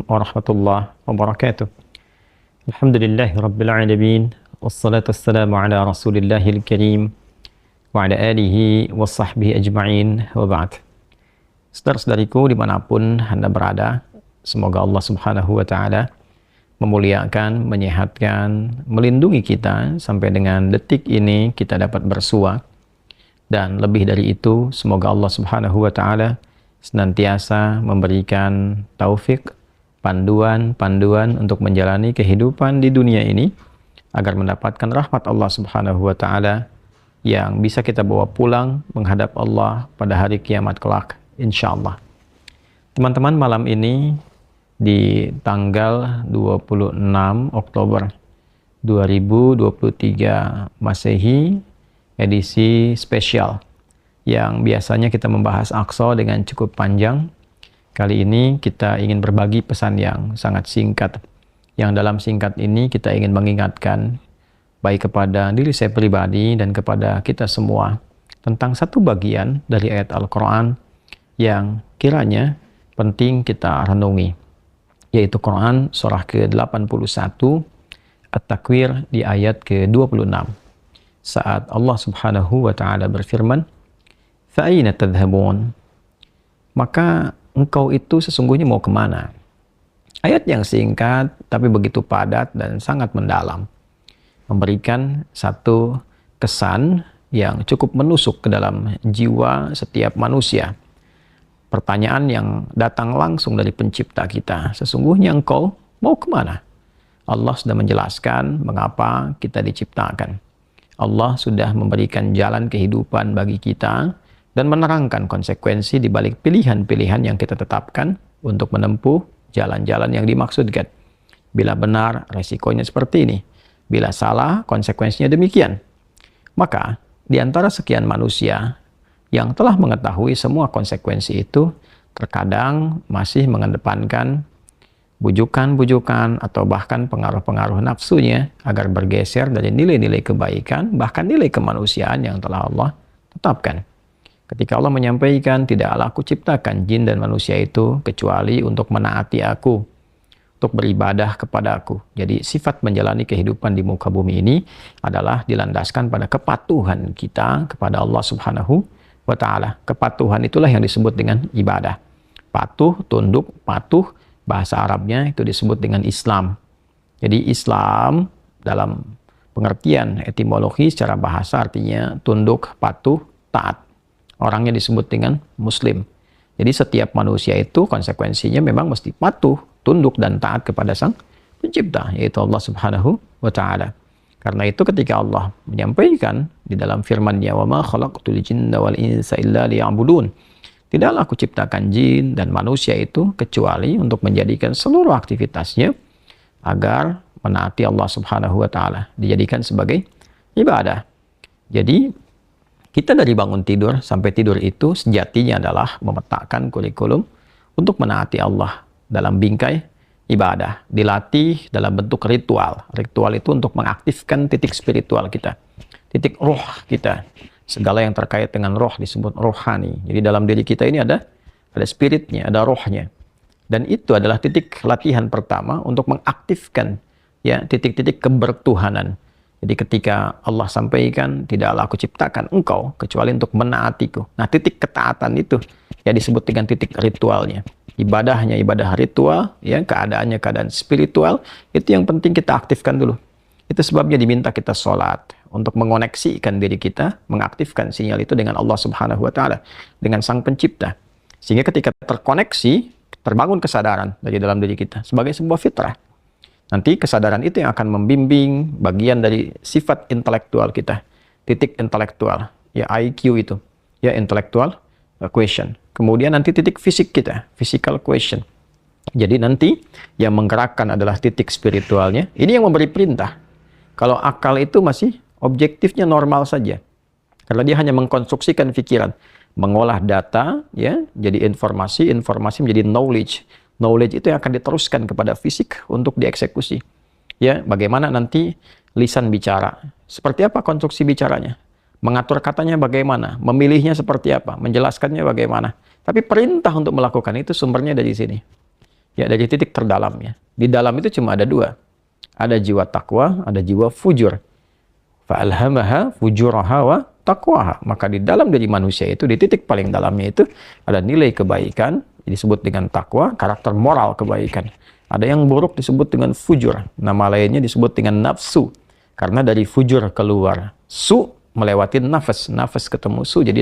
Warahmatullahi wabarakatuh. Alhamdulillahi rabbil alamin. Wassalatu wassalamu ala rasulillahil karim wa ala alihi wa sahbihi ajma'in wa ba'd. Saudara-saudariku dimanapun Anda berada, semoga Allah subhanahu wa ta'ala memuliakan, menyehatkan, melindungi kita sampai dengan detik ini kita dapat bersua. Dan lebih dari itu, semoga Allah subhanahu wa ta'ala senantiasa memberikan taufik, panduan untuk menjalani kehidupan di dunia ini agar mendapatkan rahmat Allah subhanahu wa ta'ala yang bisa kita bawa pulang menghadap Allah pada hari kiamat kelak insyaallah. Teman-teman, malam ini di tanggal 26 Oktober 2023 Masehi, edisi spesial yang biasanya kita membahas Aqsa dengan cukup panjang. Kali ini kita ingin berbagi pesan yang sangat singkat, yang dalam singkat ini kita ingin mengingatkan baik kepada diri saya pribadi dan kepada kita semua tentang satu bagian dari ayat Al-Quran yang kiranya penting kita renungi, yaitu Quran surah ke-81 At-Takwir di ayat ke-26, saat Allah subhanahu wa ta'ala berfirman, "Fa'aina tadhhabun?" Maka engkau itu sesungguhnya mau kemana? Ayat yang singkat tapi begitu padat dan sangat mendalam, memberikan satu kesan yang cukup menusuk ke dalam jiwa setiap manusia. Pertanyaan yang datang langsung dari pencipta kita, sesungguhnya engkau mau kemana? Allah sudah menjelaskan mengapa kita diciptakan. Allah sudah memberikan jalan kehidupan bagi kita dan menerangkan konsekuensi di balik pilihan-pilihan yang kita tetapkan untuk menempuh jalan-jalan yang dimaksudkan. Bila benar, resikonya seperti ini. Bila salah, konsekuensinya demikian. Maka, di antara sekian manusia yang telah mengetahui semua konsekuensi itu, terkadang masih mengedepankan bujukan-bujukan atau bahkan pengaruh-pengaruh nafsunya agar bergeser dari nilai-nilai kebaikan, bahkan nilai kemanusiaan yang telah Allah tetapkan. Ketika Allah menyampaikan, tidaklah aku ciptakan jin dan manusia itu kecuali untuk menaati aku, untuk beribadah kepada aku. Jadi sifat menjalani kehidupan di muka bumi ini adalah dilandaskan pada kepatuhan kita kepada Allah subhanahu wa ta'ala. Kepatuhan itulah yang disebut dengan ibadah. Patuh, tunduk, patuh, bahasa Arabnya itu disebut dengan Islam. Jadi Islam dalam pengertian etimologi secara bahasa artinya tunduk, patuh, taat. Orangnya disebut dengan Muslim. Jadi setiap manusia itu konsekuensinya memang mesti patuh, tunduk, dan taat kepada Sang Pencipta, yaitu Allah subhanahu wa ta'ala. Karena itu ketika Allah menyampaikan di dalam firman-Nya, "Wa ma khalaqtul jinna wal insa illa liya'budun." Tidaklah aku ciptakan jin dan manusia itu kecuali untuk menjadikan seluruh aktivitasnya agar menaati Allah subhanahu wa ta'ala, dijadikan sebagai ibadah. Jadi kita dari bangun tidur sampai tidur itu sejatinya adalah memetakan kurikulum untuk menaati Allah dalam bingkai ibadah. Dilatih dalam bentuk ritual. Ritual itu untuk mengaktifkan titik spiritual kita, titik roh kita. Segala yang terkait dengan roh disebut rohani. Jadi dalam diri kita ini ada spiritnya, ada rohnya. Dan itu adalah titik latihan pertama untuk mengaktifkan ya titik-titik kebertuhanan. Jadi ketika Allah sampaikan, tidaklah aku ciptakan engkau kecuali untuk menaatiku. Nah, titik ketaatan itu ya disebut dengan titik ritualnya. Ibadahnya ibadah ritual, ya keadaannya keadaan spiritual, itu yang penting kita aktifkan dulu. Itu sebabnya diminta kita sholat untuk mengoneksikan diri kita, mengaktifkan sinyal itu dengan Allah subhanahu wa ta'ala, dengan Sang Pencipta. Sehingga ketika terkoneksi, terbangun kesadaran dari dalam diri kita sebagai sebuah fitrah. Nanti kesadaran itu yang akan membimbing bagian dari sifat intelektual kita, titik intelektual, ya IQ itu, ya intellectual question. Kemudian nanti titik fisik kita, physical question. Jadi nanti yang menggerakkan adalah titik spiritualnya. Ini yang memberi perintah. Kalau akal itu masih objektifnya normal saja, karena dia hanya mengkonstruksikan pikiran, mengolah data, ya jadi informasi, informasi menjadi knowledge. Knowledge itu yang akan diteruskan kepada fisik untuk dieksekusi. Ya, bagaimana nanti lisan bicara? Seperti apa konstruksi bicaranya? Mengatur katanya bagaimana? Memilihnya seperti apa? Menjelaskannya bagaimana? Tapi perintah untuk melakukan itu sumbernya dari sini. Ya, dari titik terdalamnya. Di dalam itu cuma ada dua. Ada jiwa takwa, ada jiwa fujur. Fa'alhamaha fujuraha wa taqwaha. Maka di dalam diri manusia itu, di titik paling dalamnya itu, ada nilai kebaikan, disebut dengan takwa, karakter moral kebaikan. Ada yang buruk disebut dengan fujur. Nama lainnya disebut dengan nafsu. Karena dari fujur keluar su, melewati nafas. Nafas ketemu su, jadi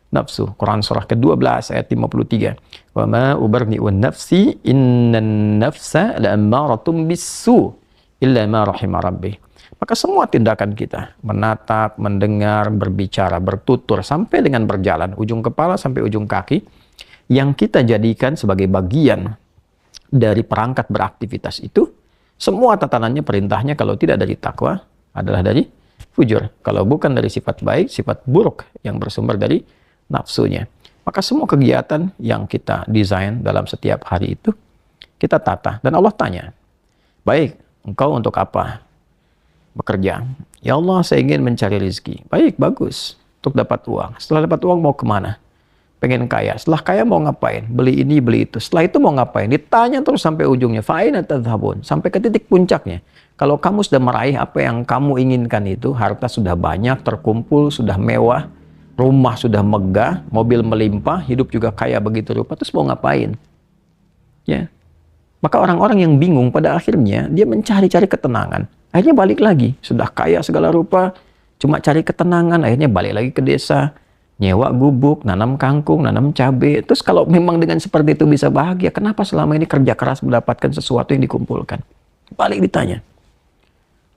nafsu. Quran surah ke-12 ayat 53. Wa ma ubarni'u nafsi innan nafsa la'ammaratum bisu illa ma rahima rabbih. Maka semua tindakan kita, menatap, mendengar, berbicara, bertutur, sampai dengan berjalan, ujung kepala sampai ujung kaki, yang kita jadikan sebagai bagian dari perangkat beraktivitas itu, semua tatanannya, perintahnya, kalau tidak dari takwa, adalah dari fujur. Kalau bukan dari sifat baik, sifat buruk yang bersumber dari nafsunya. Maka semua kegiatan yang kita desain dalam setiap hari itu, kita tata. Dan Allah tanya, baik, engkau untuk apa bekerja? Ya Allah, saya ingin mencari rezeki. Baik, bagus. Untuk dapat uang. Setelah dapat uang mau kemana? Pengen kaya. Setelah kaya mau ngapain? Beli ini, beli itu. Setelah itu mau ngapain? Ditanya terus sampai ujungnya. Fa'aina tadhhabun. Sampai ke titik puncaknya. Kalau kamu sudah meraih apa yang kamu inginkan itu, harta sudah banyak, terkumpul, sudah mewah, rumah sudah megah, mobil melimpah, hidup juga kaya begitu rupa, terus mau ngapain? Ya. Maka orang-orang yang bingung pada akhirnya dia mencari-cari ketenangan. Akhirnya balik lagi, sudah kaya segala rupa, cuma cari ketenangan, akhirnya balik lagi ke desa, nyewa gubuk, nanam kangkung, nanam cabai. Terus kalau memang dengan seperti itu bisa bahagia, kenapa selama ini kerja keras mendapatkan sesuatu yang dikumpulkan? Balik ditanya.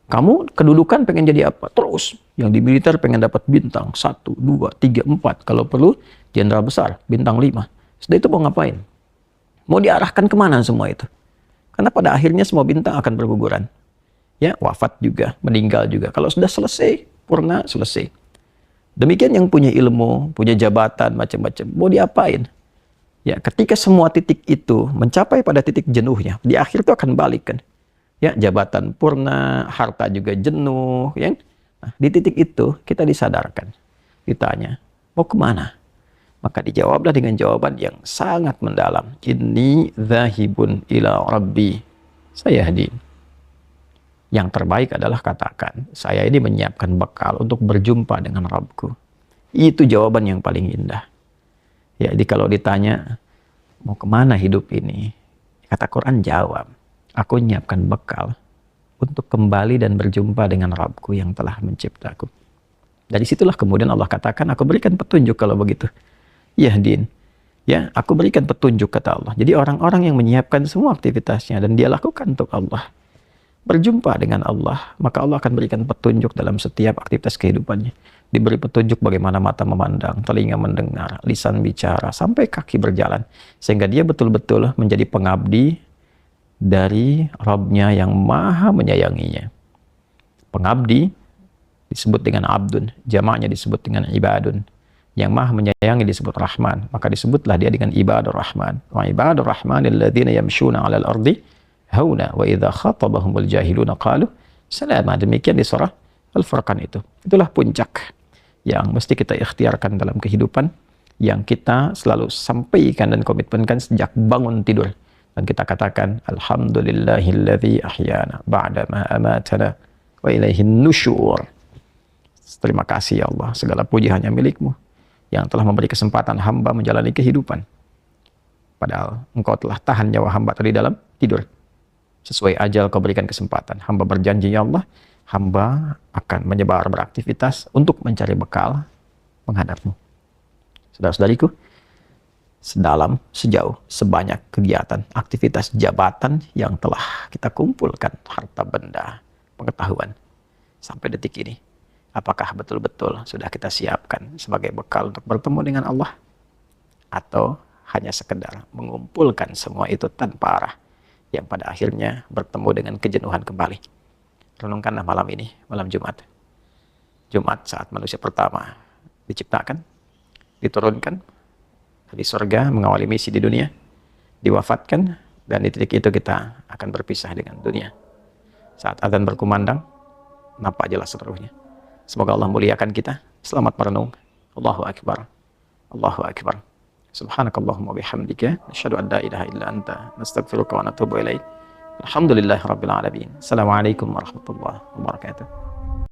Kamu kedudukan pengen jadi apa? Terus, yang di militer pengen dapat bintang 1, 2, 3, 4. Kalau perlu, jenderal besar, bintang 5. Setelah itu mau ngapain? Mau diarahkan kemana semua itu? Karena pada akhirnya semua bintang akan berguguran. Ya, wafat juga, meninggal juga. Kalau sudah selesai, purna, selesai. Demikian yang punya ilmu, punya jabatan, macam-macam. Mau diapain? Ya, ketika semua titik itu mencapai pada titik jenuhnya, di akhir itu akan balik kan. Ya, jabatan purna, harta juga jenuh. Ya. Nah, di titik itu kita disadarkan. Ditanya, mau kemana? Maka dijawablah dengan jawaban yang sangat mendalam. Inni dzahibun ila rabbi sayahdin. Yang terbaik adalah katakan, saya ini menyiapkan bekal untuk berjumpa dengan Rabbku. Itu jawaban yang paling indah. Ya, jadi kalau ditanya, mau kemana hidup ini? Kata Quran jawab, aku menyiapkan bekal untuk kembali dan berjumpa dengan Rabbku yang telah menciptaku. Dari situlah kemudian Allah katakan, aku berikan petunjuk kalau begitu. Yahdin. Ya, aku berikan petunjuk kata Allah. Jadi orang-orang yang menyiapkan semua aktivitasnya dan dia lakukan untuk Allah, berjumpa dengan Allah, maka Allah akan berikan petunjuk dalam setiap aktivitas kehidupannya. Diberi petunjuk bagaimana mata memandang, telinga mendengar, lisan bicara, sampai kaki berjalan. Sehingga dia betul-betul menjadi pengabdi dari Rabb-Nya yang maha menyayanginya. Pengabdi disebut dengan abdun, jamaknya disebut dengan ibadun. Yang maha menyayangi disebut Rahman, maka disebutlah dia dengan ibadur Rahman. Wa ibadur Rahman alladzina yamshuna 'alal ardi hauna wa idza khatabahumul jahiluna qalu salama. Demikian di surah Al-Furqan itu. Itulah puncak yang mesti kita ikhtiarkan dalam kehidupan, yang kita selalu sampaikan dan komitmenkan sejak bangun tidur. Dan kita katakan alhamdulillahilladzi ahyana ba'da ma amatana wa ilaihin nusyur. Terima kasih ya Allah, segala puji hanya milik-Mu yang telah memberi kesempatan hamba menjalani kehidupan. Padahal Engkau telah tahan nyawa hamba tadi dalam tidur. Sesuai ajal Kau berikan kesempatan. Hamba berjanji ya Allah, hamba akan menyebar beraktivitas untuk mencari bekal menghadap-Mu. Saudara-saudariku, sedalam, sejauh, sebanyak kegiatan, aktivitas jabatan yang telah kita kumpulkan, harta benda, pengetahuan, sampai detik ini, apakah betul-betul sudah kita siapkan sebagai bekal untuk bertemu dengan Allah? Atau hanya sekedar mengumpulkan semua itu tanpa arah, yang pada akhirnya bertemu dengan kejenuhan kembali? Renungkanlah malam ini, malam Jumat. Jumat saat manusia pertama diciptakan, diturunkan dari surga, mengawali misi di dunia, diwafatkan, dan di titik itu kita akan berpisah dengan dunia. Saat adzan berkumandang, nampak jelas seluruhnya. Semoga Allah muliakan kita. Selamat merenung. Allahu Akbar. Allahu Akbar. Subhanakallahumma bihamdika asyhadu an la ilaha illa anta nastaghfiruka wa natubu ilaik. Alhamdulillahirabbil alamin. Assalamualaikum warahmatullahi wabarakatuh.